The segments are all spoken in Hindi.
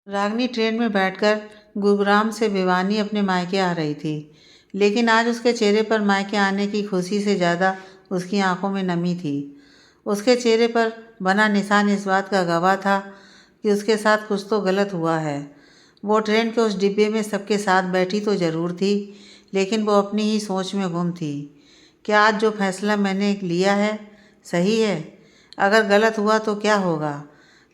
रागनी ट्रेन में बैठकर गुरुग्राम से भिवानी अपने मायके आ रही थी, लेकिन आज उसके चेहरे पर मायके आने की खुशी से ज़्यादा उसकी आंखों में नमी थी। उसके चेहरे पर बना निशान इस बात का गवाह था कि उसके साथ कुछ तो गलत हुआ है। वो ट्रेन के उस डिब्बे में सबके साथ बैठी तो ज़रूर थी, लेकिन वो अपनी ही सोच में गुम थी। क्या आज जो फैसला मैंने लिया है सही है? अगर गलत हुआ तो क्या होगा?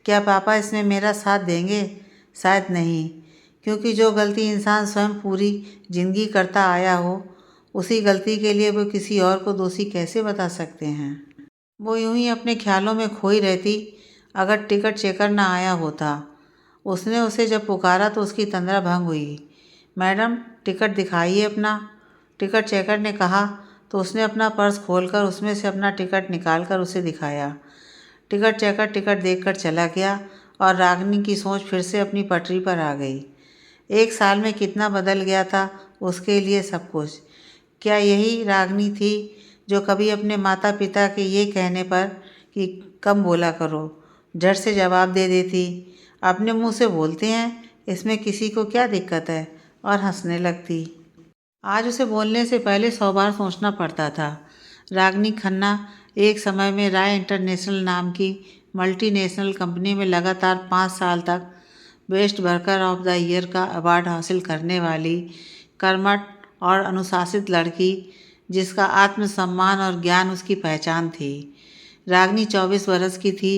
क्या पापा इसमें मेरा साथ देंगे? शायद नहीं, क्योंकि जो गलती इंसान स्वयं पूरी जिंदगी करता आया हो, उसी गलती के लिए वो किसी और को दोषी कैसे बता सकते हैं? वो यूं ही अपने ख्यालों में खोई रहती अगर टिकट चेकर ना आया होता। उसने उसे जब पुकारा तो उसकी तंद्रा भंग हुई। मैडम, टिकट दिखाइए अपना। टिकट चेकर ने कहा तो उसने अपना पर्स खोलकर उसमें से अपना टिकट निकालकर उसे दिखाया। टिकट चेकर टिकट देखकर चला गया और रागिनी की सोच फिर से अपनी पटरी पर आ गई। 1 साल में कितना बदल गया था उसके लिए सब कुछ। क्या यही रागिनी थी जो कभी अपने माता पिता के ये कहने पर कि कम बोला करो, झट से जवाब दे देती, अपने मुंह से बोलते हैं, इसमें किसी को क्या दिक्कत है, और हंसने लगती। आज उसे बोलने से पहले 100 बार सोचना पड़ता था। रागिनी खन्ना एक समय में राय इंटरनेशनल नाम की मल्टीनेशनल कंपनी में लगातार 5 साल तक best worker of the year का अवार्ड हासिल करने वाली कर्मठ और अनुशासित लड़की, जिसका आत्मसम्मान और ज्ञान उसकी पहचान थी। रागिनी 24 बरस की थी।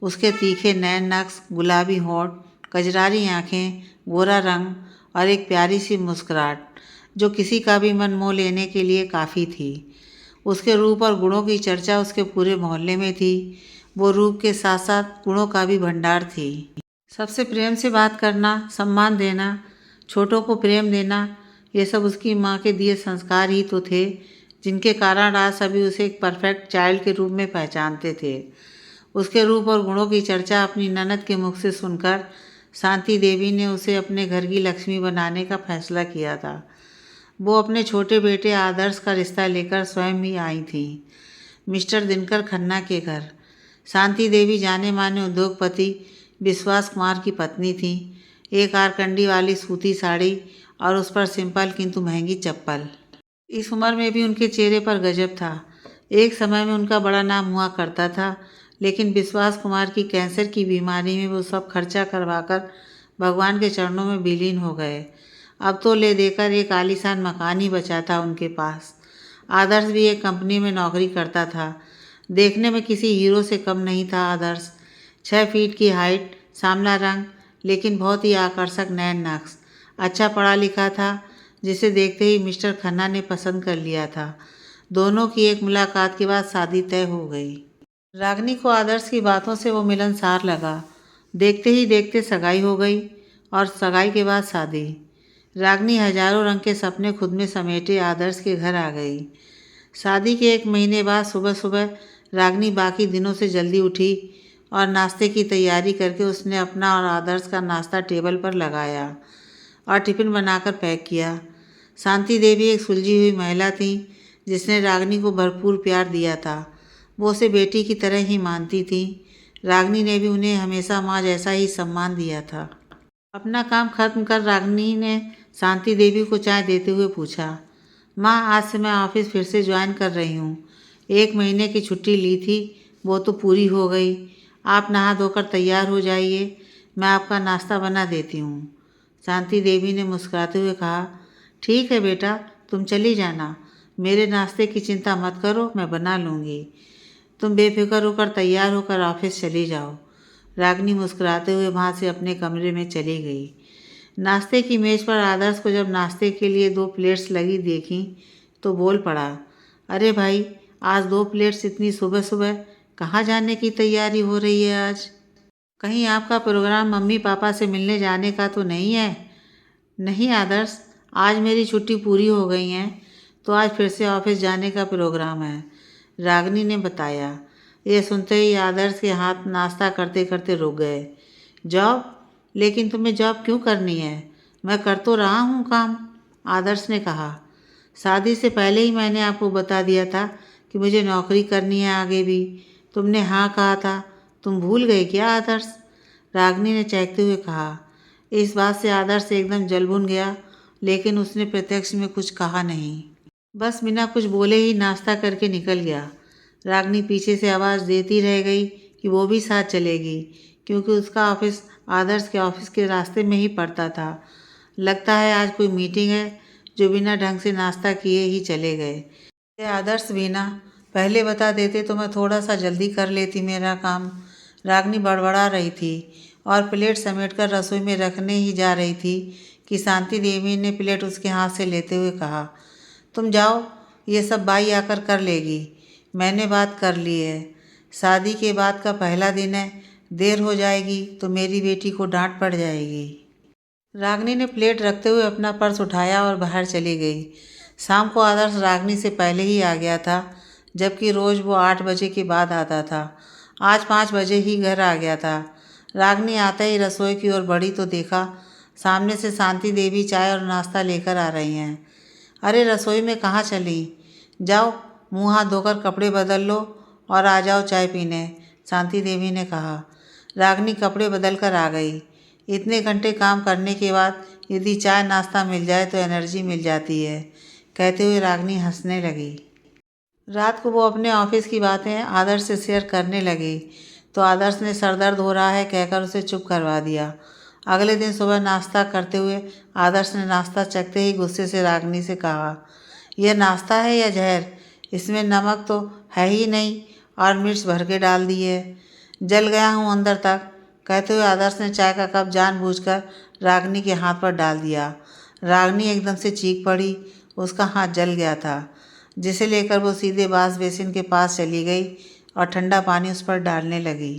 उसके तीखे नैन नक्श, गुलाबी होंठ, कजरारी आंखें, गोरा रंग और एक प्यारी सी मुस्कुराहट जो किसी का भी मन मोह लेने के लिए काफ़ी थी। उसके रूप और गुणों की चर्चा उसके पूरे मोहल्ले में थी। वो रूप के साथ साथ गुणों का भी भंडार थी। सबसे प्रेम से बात करना, सम्मान देना, छोटों को प्रेम देना, ये सब उसकी माँ के दिए संस्कार ही तो थे, जिनके कारण आज सभी उसे एक परफेक्ट चाइल्ड के रूप में पहचानते थे। उसके रूप और गुणों की चर्चा अपनी ननद के मुख से सुनकर शांति देवी ने उसे अपने घर की लक्ष्मी बनाने का फैसला किया था। वो अपने छोटे बेटे आदर्श का रिश्ता लेकर स्वयं ही आई थी, मिस्टर दिनकर खन्ना के घर। शांति देवी जाने माने उद्योगपति विश्वास कुमार की पत्नी थी। एक आरकंडी वाली सूती साड़ी और उस पर सिंपल किंतु महंगी चप्पल। इस उम्र में भी उनके चेहरे पर गजब था। एक समय में उनका बड़ा नाम हुआ करता था, लेकिन विश्वास कुमार की कैंसर की बीमारी में वो सब खर्चा करवाकर भगवान के चरणों में विलीन हो गए। अब तो ले देकर एक आलीशान मकान ही बचा था उनके पास। आदर्श भी एक कंपनी में नौकरी करता था। देखने में किसी हीरो से कम नहीं था आदर्श। 6 फीट की हाइट, सांवला रंग, लेकिन बहुत ही आकर्षक नैन नक्श। अच्छा पढ़ा लिखा था, जिसे देखते ही मिस्टर खन्ना ने पसंद कर लिया था। दोनों की एक मुलाकात के बाद शादी तय हो गई। रागिनी को आदर्श की बातों से वो मिलनसार लगा। देखते ही देखते सगाई हो गई और सगाई के बाद शादी। रागिनी हजारों रंग के सपने खुद में समेटे आदर्श के घर आ गई। शादी के 1 महीने बाद सुबह सुबह रागिनी बाकी दिनों से जल्दी उठी और नाश्ते की तैयारी करके उसने अपना और आदर्श का नाश्ता टेबल पर लगाया और टिफ़िन बनाकर पैक किया। शांति देवी एक सुलझी हुई महिला थी, जिसने रागिनी को भरपूर प्यार दिया था। वो उसे बेटी की तरह ही मानती थी। रागिनी ने भी उन्हें हमेशा माँ जैसा ही सम्मान दिया था। अपना काम खत्म कर रागिनी ने शांति देवी को चाय देते हुए पूछा, माँ, आज से मैं ऑफिस फिर से ज्वाइन कर रही हूँ। 1 महीने की छुट्टी ली थी, वो तो पूरी हो गई। आप नहा धोकर तैयार हो जाइए, मैं आपका नाश्ता बना देती हूँ। शांति देवी ने मुस्कुराते हुए कहा, ठीक है बेटा, तुम चली जाना। मेरे नाश्ते की चिंता मत करो, मैं बना लूँगी। तुम बेफिक्र होकर तैयार होकर ऑफिस चली जाओ। रागिनी मुस्कुराते हुए वहाँ से अपने कमरे में चली गई। नाश्ते की मेज़ पर आदर्श को जब नाश्ते के लिए 2 प्लेट्स लगी देखी तो बोल पड़ा, अरे भाई, आज 2 प्लेट्स इतनी सुबह सुबह कहाँ जाने की तैयारी हो रही है आज? कहीं आपका प्रोग्राम मम्मी पापा से मिलने जाने का तो नहीं है? नहीं आदर्श, आज मेरी छुट्टी पूरी हो गई है, तो आज फिर से ऑफिस जाने का प्रोग्राम है, रागिनी ने बताया। ये सुनते ही आदर्श के हाथ नाश्ता करते करते रुक गए। जॉब? लेकिन तुम्हें जॉब क्यों करनी है? मैं कर तो रहा हूँ काम, आदर्श ने कहा। शादी से पहले ही मैंने आपको बता दिया था कि मुझे नौकरी करनी है आगे भी। तुमने हाँ कहा था, तुम भूल गए क्या आदर्श? रागिनी ने चहकते हुए कहा। इस बात से आदर्श एकदम जल भुन गया, लेकिन उसने प्रत्यक्ष में कुछ कहा नहीं। बस बिना कुछ बोले ही नाश्ता करके निकल गया। रागनी पीछे से आवाज़ देती रह गई कि वो भी साथ चलेगी, क्योंकि उसका ऑफिस आदर्श के ऑफिस के रास्ते में ही पड़ता था। लगता है आज कोई मीटिंग है, जो बिना ढंग से नाश्ता किए ही चले गए। आदर्श वीना, पहले बता देते तो मैं थोड़ा सा जल्दी कर लेती मेरा काम। रागनी बड़बड़ा रही थी और प्लेट समेटकर रसोई में रखने ही जा रही थी कि शांति देवी ने प्लेट उसके हाथ से लेते हुए कहा, तुम जाओ, ये सब बाई आकर कर लेगी। मैंने बात कर ली है। शादी के बाद का पहला दिन है, देर हो जाएगी तो मेरी बेटी को डांट पड़ जाएगी। रागनी ने प्लेट रखते हुए अपना पर्स उठाया और बाहर चली गई। शाम को आदर्श रागनी से पहले ही आ गया था, जबकि रोज़ वो 8 बजे के बाद आता था। आज 5 बजे ही घर आ गया था। रागनी आते ही रसोई की ओर बढ़ी तो देखा सामने से शांति देवी चाय और नाश्ता लेकर आ रही हैं। अरे रसोई में कहाँ चली? जाओ, मुँह हाथ धोकर कपड़े बदल लो और आ जाओ चाय पीने, शांति देवी ने कहा। रागनी कपड़े बदल कर आ गई। इतने घंटे काम करने के बाद यदि चाय नाश्ता मिल जाए तो एनर्जी मिल जाती है, कहते हुए रागनी हंसने लगी। रात को वो अपने ऑफिस की बातें आदर्श से शेयर करने लगी तो आदर्श ने सर दर्द हो रहा है कहकर उसे चुप करवा दिया। अगले दिन सुबह नाश्ता करते हुए आदर्श ने नाश्ता चखते ही गुस्से से रागनी से कहा, यह नाश्ता है या जहर? इसमें नमक तो है ही नहीं और मिर्च भर के डाल दी है। जल गया हूँ अंदर तक, कहते हुए आदर्श ने चाय का कप जानबूझकर रागनी के हाथ पर डाल दिया। रागनी एकदम से चीख पड़ी। उसका हाथ जल गया था, जिसे लेकर वो सीधे बास बेसिन के पास चली गई और ठंडा पानी उस पर डालने लगी।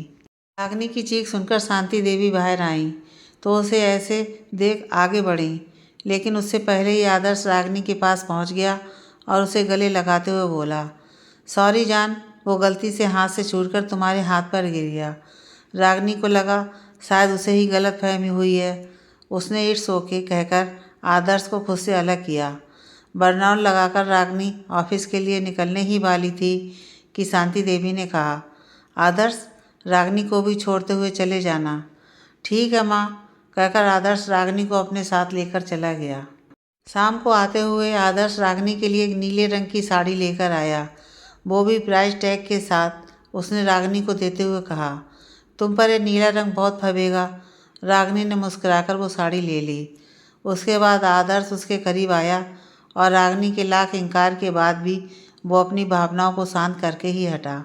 रागनी की चीख सुनकर शांति देवी बाहर आईं तो उसे ऐसे देख आगे बढ़ी, लेकिन उससे पहले ही आदर्श रागनी के पास पहुंच गया और उसे गले लगाते हुए बोला, सॉरी जान, वो गलती से हाथ से छूटकर तुम्हारे हाथ पर गिर गया। रागनी को लगा शायद उसे ही गलतफहमी हुई है। उसने इट्स ओके कहकर आदर्श को खुद से अलग किया। बर्नआउट लगाकर रागनी ऑफिस के लिए निकलने ही वाली थी कि शांति देवी ने कहा, आदर्श, रागनी को भी छोड़ते हुए चले जाना। ठीक है माँ, कहकर आदर्श रागनी को अपने साथ लेकर चला गया। शाम को आते हुए आदर्श रागनी के लिए एक नीले रंग की साड़ी लेकर आया, वो भी प्राइस टैग के साथ। उसने रागनी को देते हुए कहा, तुम पर यह नीला रंग बहुत फबेगा। रागनी ने मुस्कुराकर वो साड़ी ले ली। उसके बाद आदर्श उसके करीब आया और रागनी के लाख इनकार के बाद भी वो अपनी भावनाओं को शांत करके ही हटा।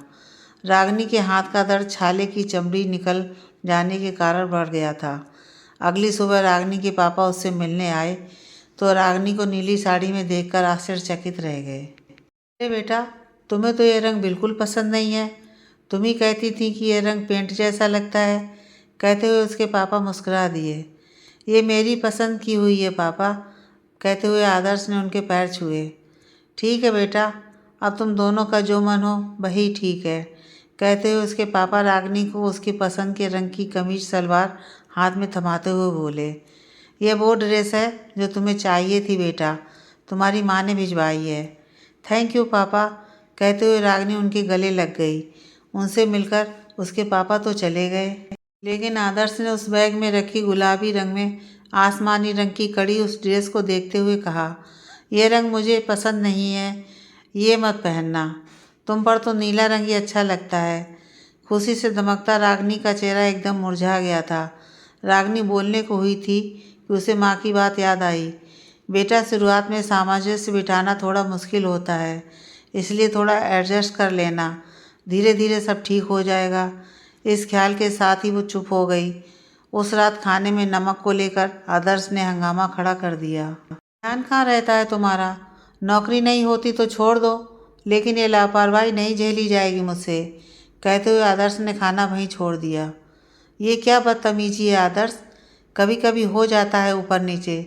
रागनी के हाथ का दर्द छाले की चमड़ी निकल जाने के कारण बढ़ गया था। अगली सुबह रागनी के पापा उससे मिलने आए तो रागनी को नीली साड़ी में देखकर आश्चर्यचकित रह गए। अरे बेटा, तुम्हें तो ये रंग बिल्कुल पसंद नहीं है। तुम ही कहती थी कि यह रंग पेंट जैसा लगता है, कहते हुए उसके पापा मुस्कुरा दिए। ये मेरी पसंद की हुई है पापा, कहते हुए आदर्श ने उनके पैर छुए। ठीक है बेटा, अब तुम दोनों का जो मन हो वही ठीक है, कहते हुए उसके पापा रागनी को उसकी पसंद के रंग की कमीज सलवार हाथ में थमाते हुए बोले, यह वो ड्रेस है जो तुम्हें चाहिए थी बेटा, तुम्हारी माँ ने भिजवाई है। थैंक यू पापा, कहते हुए रागनी उनके गले लग गई। उनसे मिलकर उसके पापा तो चले गए, लेकिन आदर्श ने उस बैग में रखी गुलाबी रंग में आसमानी रंग की कड़ी उस ड्रेस को देखते हुए कहा, यह रंग मुझे पसंद नहीं है, ये मत पहनना, तुम पर तो नीला रंग ही अच्छा लगता है। खुशी से दमकता रागनी का चेहरा एकदम मुरझा गया था। रागनी बोलने को हुई थी कि उसे माँ की बात याद आई। बेटा, शुरुआत में सामंजस्य बिठाना थोड़ा मुश्किल होता है, इसलिए थोड़ा एडजस्ट कर लेना, धीरे धीरे सब ठीक हो जाएगा। इस ख्याल के साथ ही वो चुप हो गई। उस रात खाने में नमक को लेकर आदर्श ने हंगामा खड़ा कर दिया। ध्यान कहाँ रहता है तुम्हारा? नौकरी नहीं होती तो छोड़ दो, लेकिन ये लापरवाही नहीं झेली जाएगी मुझसे, कहते हुए आदर्श ने खाना वहीं छोड़ दिया। ये क्या बदतमीजी है आदर्श, कभी कभी हो जाता है ऊपर नीचे,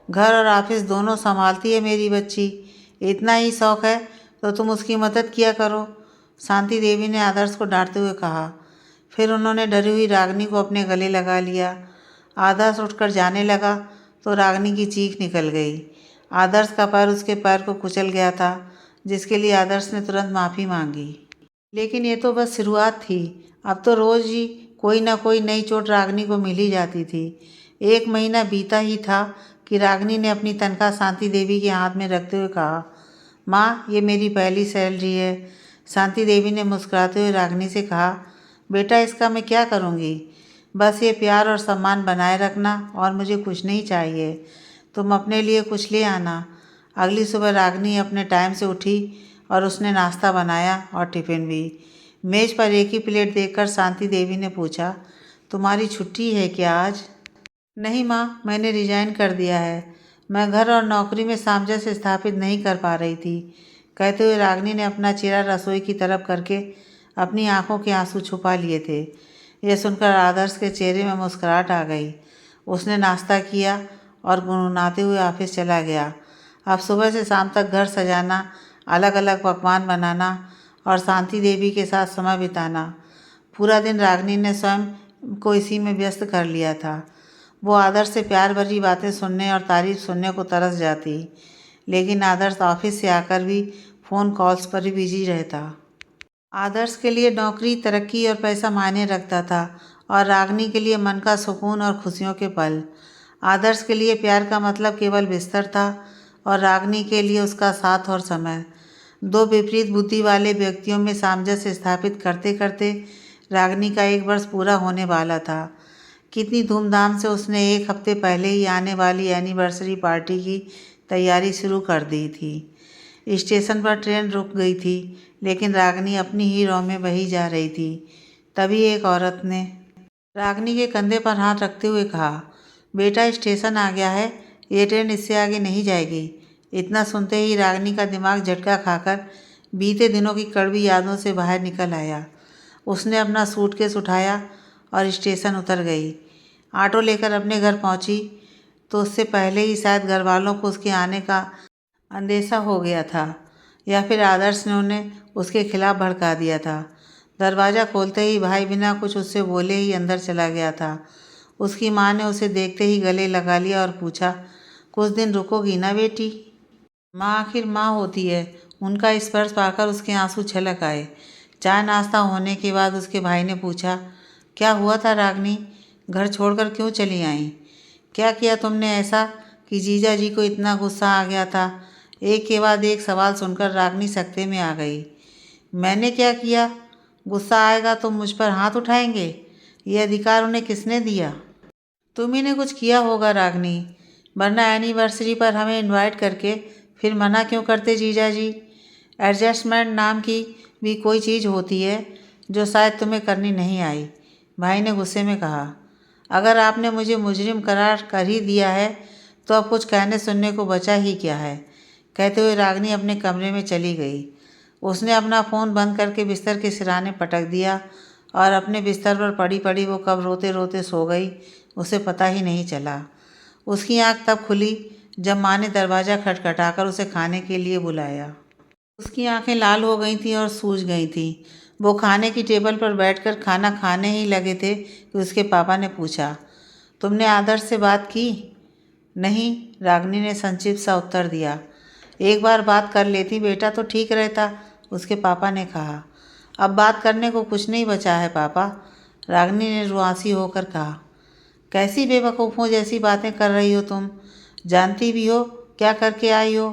घर और ऑफिस दोनों संभालती है मेरी बच्ची, इतना ही शौक़ है तो तुम उसकी मदद किया करो, शांति देवी ने आदर्श को डांटते हुए कहा। फिर उन्होंने डरी हुई रागनी को अपने गले लगा लिया। आदर्श उठकर जाने लगा तो रागनी की चीख निकल गई। आदर्श का पैर उसके पैर को कुचल गया था, जिसके लिए आदर्श ने तुरंत माफ़ी मांगी। लेकिन ये तो बस शुरुआत थी, अब तो रोज़ ही कोई ना कोई नई चोट रागनी को मिल ही जाती थी। 1 महीना बीता ही था कि रागिनी ने अपनी तनख्वाह शांति देवी के हाथ में रखते हुए कहा, माँ, ये मेरी पहली सैलरी है। शांति देवी ने मुस्कुराते हुए रागिनी से कहा, बेटा, इसका मैं क्या करूँगी? बस ये प्यार और सम्मान बनाए रखना, और मुझे कुछ नहीं चाहिए। तुम अपने लिए कुछ ले आना। अगली सुबह रागिनी अपने टाइम से उठी और उसने नाश्ता बनाया और टिफ़िन भी। मेज़ पर एक ही प्लेट देखकर शांति देवी ने पूछा, तुम्हारी छुट्टी है क्या आज? नहीं माँ, मैंने रिजाइन कर दिया है। मैं घर और नौकरी में सामंजस्य स्थापित नहीं कर पा रही थी। कहते हुए रागिनी ने अपना चेहरा रसोई की तरफ करके अपनी आंखों के आंसू छुपा लिए थे। यह सुनकर आदर्श के चेहरे में मुस्कुराहट आ गई। उसने नाश्ता किया और गुनगुनाते हुए ऑफिस चला गया। अब सुबह से शाम तक घर सजाना, अलग अलग पकवान बनाना और शांति देवी के साथ समय बिताना, पूरा दिन रागिनी ने स्वयं को इसी में व्यस्त कर लिया था। वो आदर्श से प्यार भरी बातें सुनने और तारीफ सुनने को तरस जाती, लेकिन आदर्श ऑफिस से आकर भी फ़ोन कॉल्स पर ही बिजी रहता। आदर्श के लिए नौकरी, तरक्की और पैसा मायने रखता था, और रागिनी के लिए मन का सुकून और खुशियों के पल। आदर्श के लिए प्यार का मतलब केवल बिस्तर था, और रागिनी के लिए उसका साथ और समय। दो विपरीत बुद्धि वाले व्यक्तियों में सामंजस्य स्थापित करते करते रागिनी का 1 वर्ष पूरा होने वाला था। कितनी धूमधाम से उसने 1 हफ्ते पहले ही आने वाली एनिवर्सरी पार्टी की तैयारी शुरू कर दी थी। स्टेशन पर ट्रेन रुक गई थी, लेकिन रागिनी अपनी ही रौ में बही जा रही थी। तभी एक औरत ने रागिनी के कंधे पर हाथ रखते हुए कहा, बेटा, स्टेशन आ गया है, ये ट्रेन इससे आगे नहीं जाएगी। इतना सुनते ही रागिनी का दिमाग झटका खाकर बीते दिनों की कड़वी यादों से बाहर निकल आया। उसने अपना सूटकेस उठाया और स्टेशन उतर गई। ऑटो लेकर अपने घर पहुंची तो उससे पहले ही शायद घर वालों को उसके आने का अंदेशा हो गया था, या फिर आदर्श ने उन्हें उसके खिलाफ भड़का दिया था। दरवाज़ा खोलते ही भाई बिना कुछ उससे बोले ही अंदर चला गया था। उसकी माँ ने उसे देखते ही गले लगा लिया और पूछा, कुछ दिन रुकोगी ना बेटी? माँ आखिर माँ होती है। उनका स्पर्श पाकर उसके आंसू छलक आए। चाय नाश्ता होने के बाद उसके भाई ने पूछा, क्या हुआ था रागिनी? घर छोड़कर क्यों चली आई? क्या किया तुमने ऐसा कि जीजा जी को इतना गुस्सा आ गया था? एक के बाद एक सवाल सुनकर रागिनी सकते में आ गई। मैंने क्या किया? गुस्सा आएगा तो मुझ पर हाथ उठाएंगे? ये अधिकार उन्हें किसने दिया? तुम ही ने कुछ किया होगा रागिनी, वरना एनिवर्सरी पर हमें इनवाइट करके फिर मना क्यों करते जीजा जी? एडजस्टमेंट नाम की भी कोई चीज़ होती है जो शायद तुम्हें करनी नहीं आई, भाई ने गुस्से में कहा। अगर आपने मुझे मुजरिम करार कर ही दिया है तो अब कुछ कहने सुनने को बचा ही क्या है? कहते हुए रागिनी अपने कमरे में चली गई। उसने अपना फ़ोन बंद करके बिस्तर के सिराने पटक दिया, और अपने बिस्तर पर पड़ी पड़ी वो कब रोते रोते सो गई उसे पता ही नहीं चला। उसकी आंख तब खुली जब माँ ने दरवाज़ा खटखटाकर उसे खाने के लिए बुलाया। उसकी आंखें लाल हो गई थीं और सूज गई थीं। वो खाने की टेबल पर बैठकर खाना खाने ही लगे थे कि उसके पापा ने पूछा, तुमने आदर्श से बात की? नहीं, रागिनी ने संक्षिप्त सा उत्तर दिया। एक बार बात कर लेती बेटा तो ठीक रहता, उसके पापा ने कहा। अब बात करने को कुछ नहीं बचा है पापा, रागिनी ने रुआंसी होकर कहा। कैसी बेवकूफ़ों जैसी बातें कर रही हो तुम? जानती भी हो क्या करके आई हो?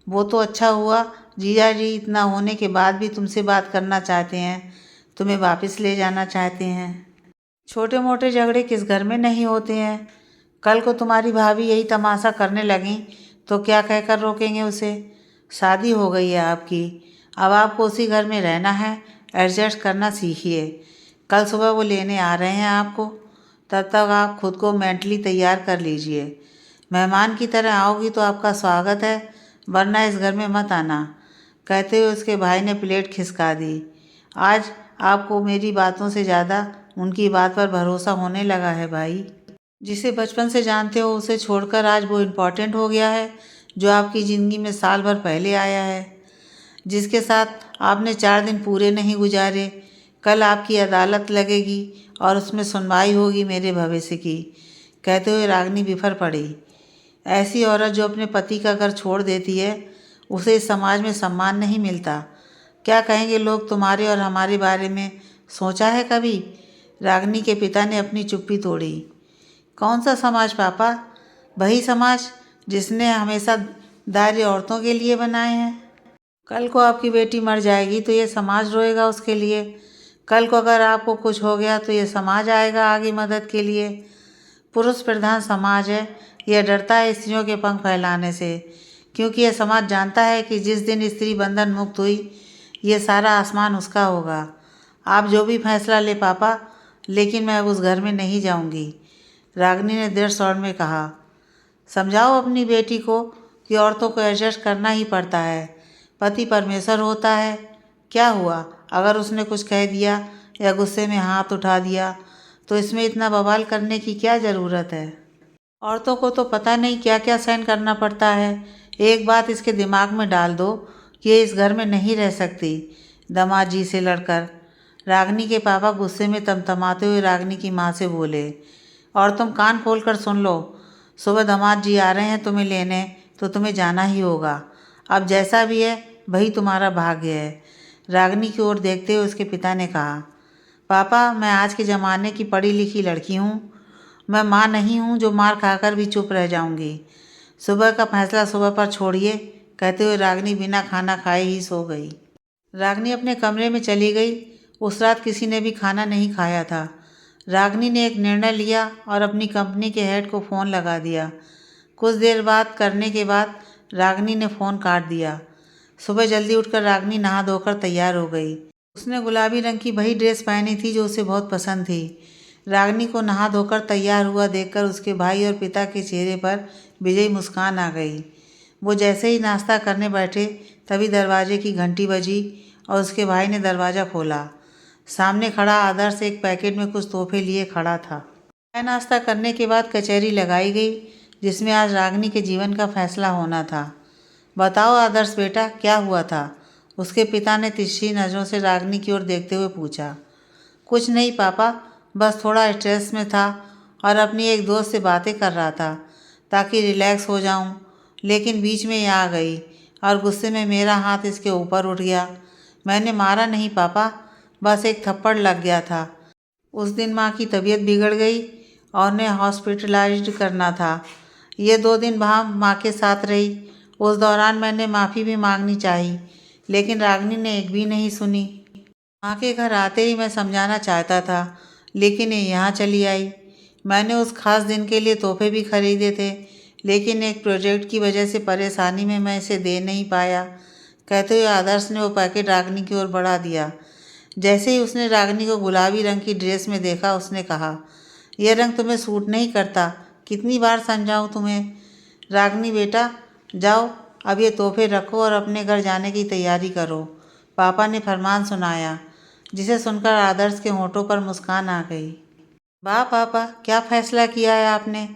वो तो अच्छा हुआ जीजा जी इतना होने के बाद भी तुमसे बात करना चाहते हैं, तुम्हें वापस ले जाना चाहते हैं। छोटे मोटे झगड़े किस घर में नहीं होते हैं? कल को तुम्हारी भाभी यही तमाशा करने लगीं तो क्या कहकर रोकेंगे उसे? शादी हो गई है आपकी, अब आपको उसी घर में रहना है, एडजस्ट करना सीखिए। कल सुबह वो लेने आ रहे हैं आपको, तब तक आप खुद को मेंटली तैयार कर लीजिए। मेहमान की तरह आओगी तो आपका स्वागत है, वरना इस घर में मत आना। कहते हुए उसके भाई ने प्लेट खिसका दी। आज आपको मेरी बातों से ज़्यादा उनकी बात पर भरोसा होने लगा है भाई। जिसे बचपन से जानते हो उसे छोड़कर आज वो इम्पोर्टेंट हो गया है जो आपकी ज़िंदगी में साल भर पहले आया है, जिसके साथ आपने 4 दिन पूरे नहीं गुजारे। कल आपकी अदालत लगेगी और उसमें सुनवाई होगी मेरे भविष्य की। कहते हुए रागिनी बिफर पड़ी। ऐसी औरत जो अपने पति का घर छोड़ देती है उसे इस समाज में सम्मान नहीं मिलता। क्या कहेंगे लोग तुम्हारे और हमारे बारे में, सोचा है कभी? रागिनी के पिता ने अपनी चुप्पी तोड़ी। कौन सा समाज पापा? वही समाज जिसने हमेशा दायरे औरतों के लिए बनाए हैं। कल को आपकी बेटी मर जाएगी तो ये समाज रोएगा उसके लिए। कल को अगर आपको कुछ हो गया तो ये समाज आएगा आगे मदद के लिए। पुरुष प्रधान समाज है, यह डरता है स्त्रियों के पंख फैलाने से, क्योंकि यह समाज जानता है कि जिस दिन स्त्री बंधन मुक्त हुई ये सारा आसमान उसका होगा। आप जो भी फैसला ले पापा, लेकिन मैं अब उस घर में नहीं जाऊंगी, रागिनी ने दृढ़ स्वर में कहा। समझाओ अपनी बेटी को कि औरतों को एडजस्ट करना ही पड़ता है। पति परमेश्वर होता है। क्या हुआ अगर उसने कुछ कह दिया या गुस्से में हाथ उठा दिया, तो इसमें इतना बवाल करने की क्या ज़रूरत है? औरतों को तो पता नहीं क्या क्या सहन करना पड़ता है। एक बात इसके दिमाग में डाल दो कि ये इस घर में नहीं रह सकती। दामाद जी से लड़कर रागिनी के पापा गुस्से में तमतमाते हुए रागिनी की माँ से बोले, और तुम कान खोल कर सुन लो, सुबह दामाद जी आ रहे हैं तुम्हें लेने, तो तुम्हें जाना ही होगा। अब जैसा भी है वही तुम्हारा भाग्य है। रागिनी की ओर देखते हुए उसके पिता ने कहा, पापा मैं आज के ज़माने की पढ़ी लिखी लड़की हूँ। मैं माँ नहीं हूँ जो मार खाकर भी चुप रह जाऊँगी। सुबह का फैसला सुबह पर छोड़िए, कहते हुए रागिनी बिना खाना खाए ही सो गई। रागिनी अपने कमरे में चली गई। उस रात किसी ने भी खाना नहीं खाया था। रागिनी ने एक निर्णय लिया और अपनी कंपनी के हेड को फ़ोन लगा दिया। कुछ देर बात करने के बाद रागिनी ने फ़ोन काट दिया। सुबह जल्दी उठकर रागिनी नहा धोकर तैयार हो गई। उसने गुलाबी रंग की वही ड्रेस पहनी थी जो उसे बहुत पसंद थी। रागिनी को नहा धोकर तैयार हुआ देखकर उसके भाई और पिता के चेहरे पर विजयी मुस्कान आ गई। वो जैसे ही नाश्ता करने बैठे तभी दरवाजे की घंटी बजी और उसके भाई ने दरवाज़ा खोला। सामने खड़ा आदर्श एक पैकेट में कुछ तोहफे लिए खड़ा था। चाय नाश्ता करने के बाद कचहरी लगाई गई, जिसमें आज रागिनी के जीवन का फैसला होना था। बताओ आदर्श बेटा, क्या हुआ था? उसके पिता ने तिरछी नज़रों से रागिनी की ओर देखते हुए पूछा। कुछ नहीं पापा, बस थोड़ा स्ट्रेस में था और अपनी एक दोस्त से बातें कर रहा था ताकि रिलैक्स हो जाऊं, लेकिन बीच में ये आ गई और गुस्से में मेरा हाथ इसके ऊपर उठ गया। मैंने मारा नहीं पापा, बस एक थप्पड़ लग गया था। उस दिन माँ की तबीयत बिगड़ गई और उन्हें हॉस्पिटलाइज्ड करना था। ये 2 दिन वहाँ माँ के साथ रही। उस दौरान मैंने माफ़ी भी मांगनी चाहिए, लेकिन रागिनी ने एक भी नहीं सुनी। माँ के घर आते ही मैं समझाना चाहता था, लेकिन ये यहाँ चली आई। मैंने उस खास दिन के लिए तोहफे भी खरीदे थे, लेकिन एक प्रोजेक्ट की वजह से परेशानी में मैं इसे दे नहीं पाया। कहते हुए आदर्श ने वो पैकेट रागिनी की ओर बढ़ा दिया। जैसे ही उसने रागिनी को गुलाबी रंग की ड्रेस में देखा, उसने कहा, यह रंग तुम्हें सूट नहीं करता। कितनी बार समझाऊँ तुम्हें? रागिनी बेटा जाओ, अब ये तोहफे रखो और अपने घर जाने की तैयारी करो, पापा ने फरमान सुनाया, जिसे सुनकर आदर्श के होठों पर मुस्कान आ गई। वाह पापा, क्या फैसला किया है आपने।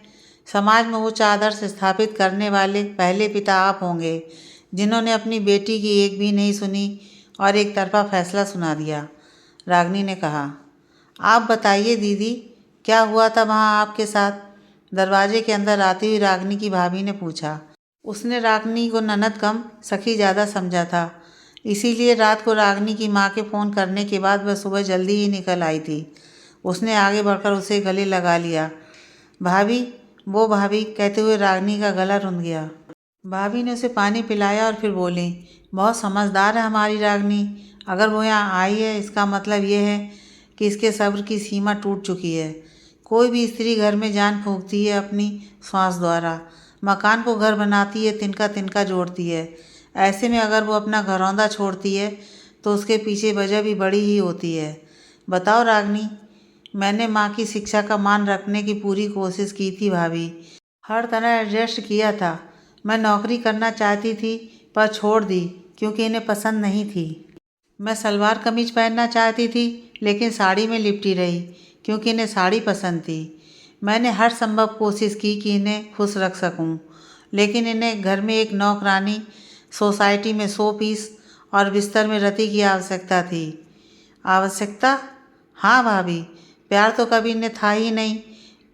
समाज में उच्च आदर्श स्थापित करने वाले पहले पिता आप होंगे, जिन्होंने अपनी बेटी की एक भी नहीं सुनी और एक तरफा फैसला सुना दिया, रागिनी ने कहा। आप बताइए दीदी, क्या हुआ था वहाँ आपके साथ? दरवाजे के अंदर आती हुई रागिनी की भाभी ने पूछा। उसने रागिनी को ननद कम सखी ज़्यादा समझा था, इसीलिए रात को रागिनी की माँ के फ़ोन करने के बाद वह सुबह जल्दी ही निकल आई थी। उसने आगे बढ़कर उसे गले लगा लिया। भाभी, वो भाभी, कहते हुए रागिनी का गला रुंध गया। भाभी ने उसे पानी पिलाया और फिर बोली, बहुत समझदार है हमारी रागिनी। अगर वो यहाँ आई है इसका मतलब ये है कि इसके सब्र की सीमा टूट चुकी है। कोई भी स्त्री घर में जान फूंकती है अपनी श्वास द्वारा, मकान को घर बनाती है, तिनका तिनका जोड़ती है। ऐसे में अगर वो अपना घरौंदा छोड़ती है तो उसके पीछे वजह भी बड़ी ही होती है। बताओ रागिनी, मैंने माँ की शिक्षा का मान रखने की पूरी कोशिश की थी भाभी, हर तरह एडजस्ट किया था। मैं नौकरी करना चाहती थी पर छोड़ दी क्योंकि इन्हें पसंद नहीं थी। मैं सलवार कमीज पहनना चाहती थी लेकिन साड़ी में लिपटी रही क्योंकि इन्हें साड़ी पसंद थी। मैंने हर संभव कोशिश की कि इन्हें खुश रख सकूं, लेकिन इन्हें घर में एक नौकरानी, सोसाइटी में 100 पीस और बिस्तर में रति की आवश्यकता थी। आवश्यकता? हाँ भाभी, प्यार तो कभी इन्हें था ही नहीं।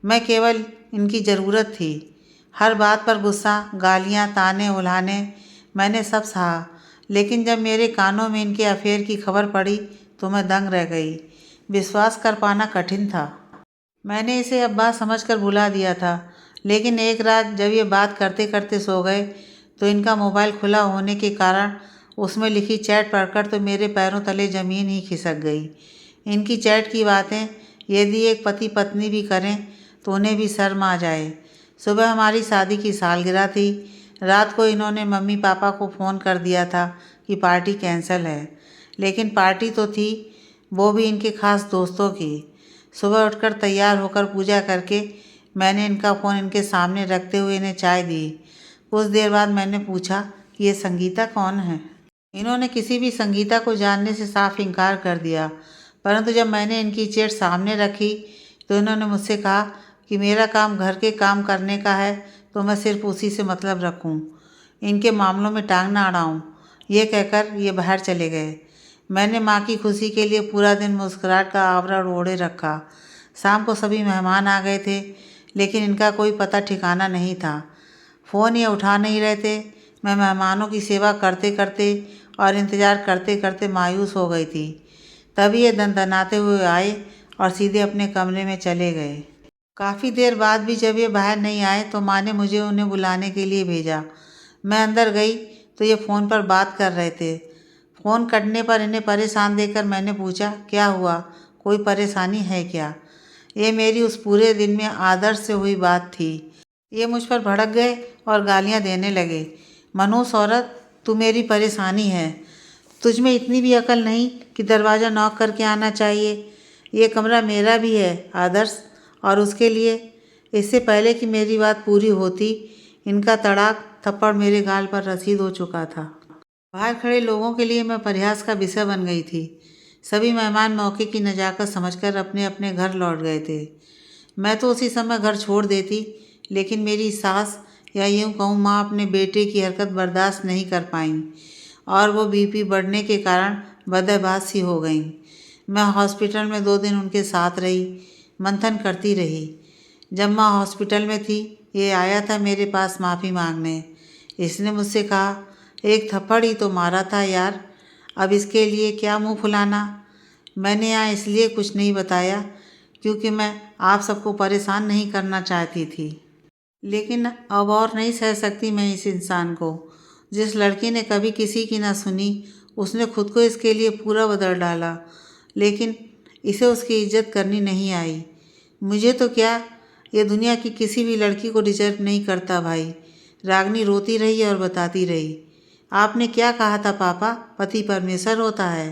मैं केवल इनकी ज़रूरत थी। हर बात पर गुस्सा, गालियाँ, ताने, उल्हाने, मैंने सब सहा, लेकिन जब मेरे कानों में इनके अफेयर की खबर पड़ी तो मैं दंग रह गई। विश्वास कर पाना कठिन था। मैंने इसे अब्बा समझकर भुला दिया था, लेकिन एक रात जब ये बात करते करते सो गए तो इनका मोबाइल खुला होने के कारण उसमें लिखी चैट पढ़कर तो मेरे पैरों तले ज़मीन ही खिसक गई। इनकी चैट की बातें यदि एक पति पत्नी भी करें तो उन्हें भी शर्म आ जाए। सुबह हमारी शादी की सालगिरह थी। रात को इन्होंने मम्मी पापा को फ़ोन कर दिया था कि पार्टी कैंसिल है, लेकिन पार्टी तो थी, वो भी इनके खास दोस्तों की। सुबह उठकर तैयार होकर पूजा करके मैंने इनका फ़ोन इनके सामने रखते हुए इन्हें चाय दी। कुछ देर बाद मैंने पूछा कि ये संगीता कौन है। इन्होंने किसी भी संगीता को जानने से साफ इनकार कर दिया, परंतु जब मैंने इनकी चेट सामने रखी तो इन्होंने मुझसे कहा कि मेरा काम घर के काम करने का है तो मैं सिर्फ उसी से मतलब रखूं, इनके मामलों में टांग ना अड़ाऊं। ये कहकर ये बाहर चले गए। मैंने माँ की खुशी के लिए पूरा दिन मुस्कुराहट का आवरण ओढ़े रखा। शाम को सभी मेहमान आ गए थे, लेकिन इनका कोई पता ठिकाना नहीं था। फ़ोन ये उठा नहीं रहे थे। मैं मेहमानों की सेवा करते करते और इंतज़ार करते करते मायूस हो गई थी। तभी ये दनदनाते हुए आए और सीधे अपने कमरे में चले गए। काफ़ी देर बाद भी जब ये बाहर नहीं आए तो माँ ने मुझे उन्हें बुलाने के लिए भेजा। मैं अंदर गई तो ये फ़ोन पर बात कर रहे थे। फ़ोन कटने पर इन्हें परेशान देखकर मैंने पूछा, क्या हुआ, कोई परेशानी है क्या? ये मेरी उस पूरे दिन में आदर्श से हुई बात थी। ये मुझ पर भड़क गए और गालियाँ देने लगे। मनहूस औरत, तू मेरी परेशानी है। तुझ में इतनी भी अकल नहीं कि दरवाज़ा नॉक करके आना चाहिए। ये कमरा मेरा भी है आदर्श, और उसके लिए इससे पहले कि मेरी बात पूरी होती इनका तड़ाक थप्पड़ मेरे गाल पर रसीद हो चुका था। बाहर खड़े लोगों के लिए मैं परिहास का विषय बन गई थी। सभी मेहमान मौके की नजाकत समझकर अपने अपने घर लौट गए थे। मैं तो उसी समय घर छोड़ देती, लेकिन मेरी सास या यूँ कहूँ माँ अपने बेटे की हरकत बर्दाश्त नहीं कर पाईं और वो बीपी बढ़ने के कारण बदहवास सी हो गईं। मैं हॉस्पिटल में 2 दिन उनके साथ रही, मंथन करती रही। जब माँ हॉस्पिटल में थी ये आया था मेरे पास माफ़ी मांगने। इसने मुझसे कहा, एक थप्पड़ ही तो मारा था यार, अब इसके लिए क्या मुंह फुलाना। मैंने यहाँ इसलिए कुछ नहीं बताया क्योंकि मैं आप सबको परेशान नहीं करना चाहती थी, लेकिन अब और नहीं सह सकती मैं इस इंसान को। जिस लड़की ने कभी किसी की ना सुनी उसने खुद को इसके लिए पूरा बदल डाला, लेकिन इसे उसकी इज्जत करनी नहीं आई। मुझे तो क्या, ये दुनिया की किसी भी लड़की को डिजर्व नहीं करता भाई। रागनी रोती रही और बताती रही, आपने क्या कहा था पापा, पति परमेश्वर होता है।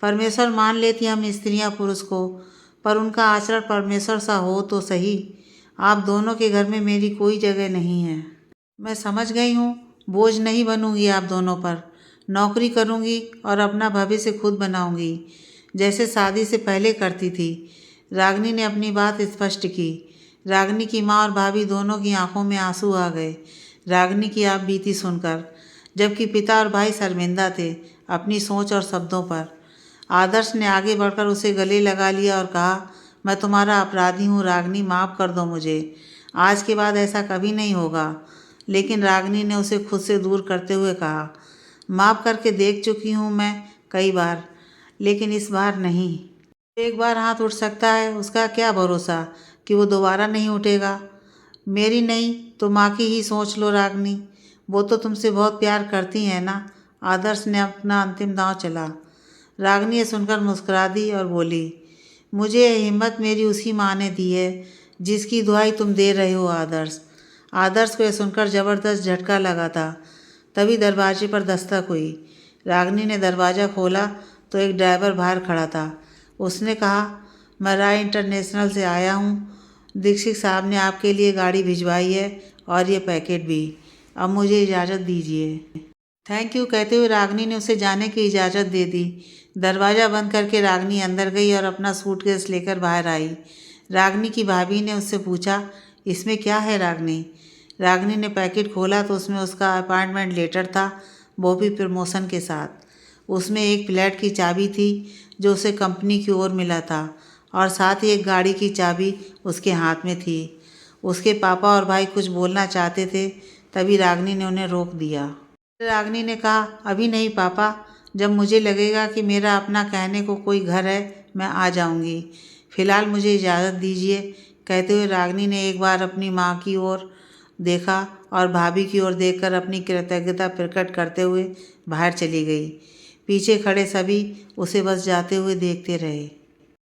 परमेश्वर मान लेती हम स्त्रियां पुरुष को, पर उनका आचरण परमेश्वर सा हो तो सही। आप दोनों के घर में मेरी कोई जगह नहीं है। मैं समझ गई हूँ, बोझ नहीं बनूंगी आप दोनों पर। नौकरी करूँगी और अपना भविष्य खुद बनाऊँगी, जैसे शादी से पहले करती थी। रागनी ने अपनी बात स्पष्ट की। रागनी की माँ और भाभी दोनों की आंखों में आंसू आ गए रागनी की आप बीती सुनकर, जबकि पिता और भाई शर्मिंदा थे अपनी सोच और शब्दों पर। आदर्श ने आगे बढ़कर उसे गले लगा लिया और कहा, मैं तुम्हारा अपराधी हूँ रागनी, माफ़ कर दो मुझे। आज के बाद ऐसा कभी नहीं होगा। लेकिन रागनी ने उसे खुद से दूर करते हुए कहा, माफ़ करके देख चुकी हूँ मैं कई बार, लेकिन इस बार नहीं। एक बार हाथ उठ सकता है, उसका क्या भरोसा कि वो दोबारा नहीं उठेगा। मेरी नहीं तो माँ की ही सोच लो रागनी, वो तो तुमसे बहुत प्यार करती हैं ना। आदर्श ने अपना अंतिम दांव चला। रागनी ये सुनकर मुस्कुरा दी और बोली, मुझे यह हिम्मत मेरी उसी माँ ने दी है जिसकी दुहाई तुम दे रहे हो आदर्श। आदर्श को यह सुनकर ज़बरदस्त झटका लगा था। तभी दरवाजे पर दस्तक हुई। रागनी ने दरवाज़ा खोला तो एक ड्राइवर बाहर खड़ा था। उसने कहा, मैं राय इंटरनेशनल से आया हूँ। दीक्षित साहब ने आपके लिए गाड़ी भिजवाई है और ये पैकेट भी। अब मुझे इजाज़त दीजिए। थैंक यू कहते हुए रागनी ने उसे जाने की इजाज़त दे दी। दरवाज़ा बंद करके रागनी अंदर गई और अपना सूटकेस लेकर बाहर आई। रागनी की भाभी ने उससे पूछा, इसमें क्या है रागनी? रागनी ने पैकेट खोला तो उसमें उसका अपॉइंटमेंट लेटर था, वो भी प्रमोशन के साथ। उसमें एक फ्लैट की चाबी थी जो उसे कंपनी की ओर मिला था, और साथ ही एक गाड़ी की चाबी उसके हाथ में थी। उसके पापा और भाई कुछ बोलना चाहते थे, तभी रागनी ने उन्हें रोक दिया। रागनी ने कहा, अभी नहीं पापा, जब मुझे लगेगा कि मेरा अपना कहने को कोई घर है मैं आ जाऊंगी। फिलहाल मुझे इजाज़त दीजिए, कहते हुए रागिनी ने एक बार अपनी माँ की ओर देखा और भाभी की ओर देखकर अपनी कृतज्ञता प्रकट करते हुए बाहर चली गई। पीछे खड़े सभी उसे बस जाते हुए देखते रहे।